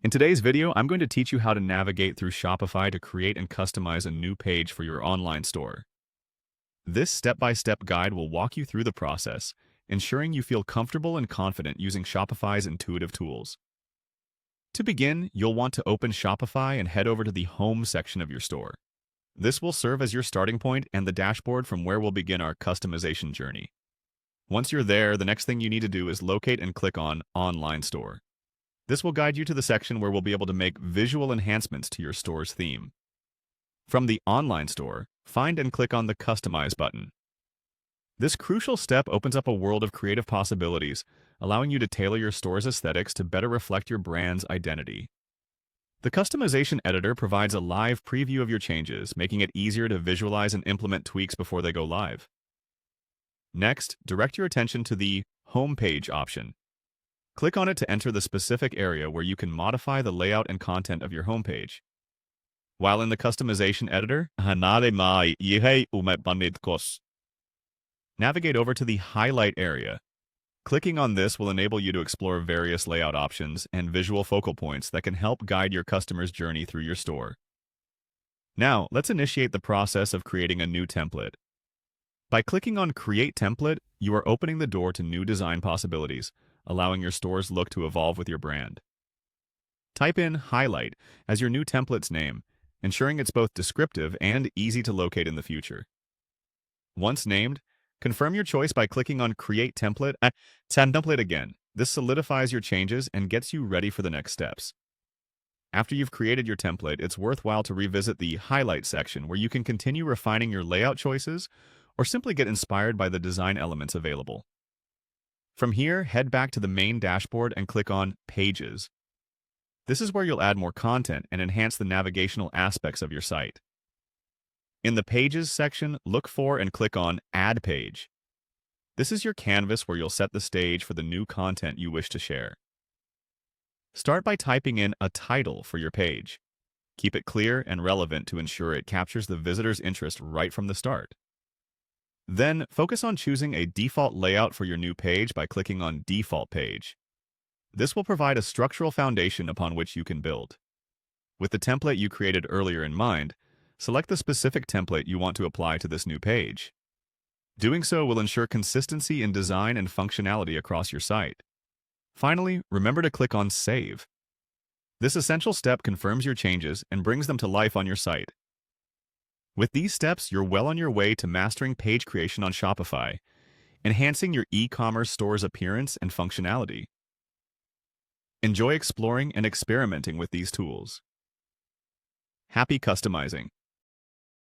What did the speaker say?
In today's video, I'm going to teach you how to navigate through Shopify to create and customize a new page for your online store. This step-by-step guide will walk you through the process, ensuring you feel comfortable and confident using Shopify's intuitive tools. To begin, you'll want to open Shopify and head over to the Home section of your store. This will serve as your starting point and the dashboard from where we'll begin our customization journey. Once you're there, the next thing you need to do is locate and click on Online Store. This will guide you to the section where we'll be able to make visual enhancements to your store's theme. From the Online Store, find and click on the Customize button. This crucial step opens up a world of creative possibilities, allowing you to tailor your store's aesthetics to better reflect your brand's identity. The customization editor provides a live preview of your changes, making it easier to visualize and implement tweaks before they go live. Next, direct your attention to the Home Page option. Click on it to enter the specific area where you can modify the layout and content of your homepage. While in the customization editor, navigate over to the Highlight area. Clicking on this will enable you to explore various layout options and visual focal points that can help guide your customer's journey through your store. Now, let's initiate the process of creating a new template. By clicking on Create Template, you are opening the door to new design possibilities, allowing your store's look to evolve with your brand. Type in Highlight as your new template's name, ensuring it's both descriptive and easy to locate in the future. Once named, confirm your choice by clicking on Create Template Template again. This solidifies your changes and gets you ready for the next steps. After you've created your template, it's worthwhile to revisit the Highlight section where you can continue refining your layout choices or simply get inspired by the design elements available. From here, head back to the main dashboard and click on Pages. This is where you'll add more content and enhance the navigational aspects of your site. In the Pages section, look for and click on Add Page. This is your canvas where you'll set the stage for the new content you wish to share. Start by typing in a title for your page. Keep it clear and relevant to ensure it captures the visitor's interest right from the start. Then, focus on choosing a default layout for your new page by clicking on Default Page. This will provide a structural foundation upon which you can build. With the template you created earlier in mind, select the specific template you want to apply to this new page. Doing so will ensure consistency in design and functionality across your site. Finally, remember to click on Save. This essential step confirms your changes and brings them to life on your site. With these steps, you're well on your way to mastering page creation on Shopify, enhancing your e-commerce store's appearance and functionality. Enjoy exploring and experimenting with these tools. Happy customizing!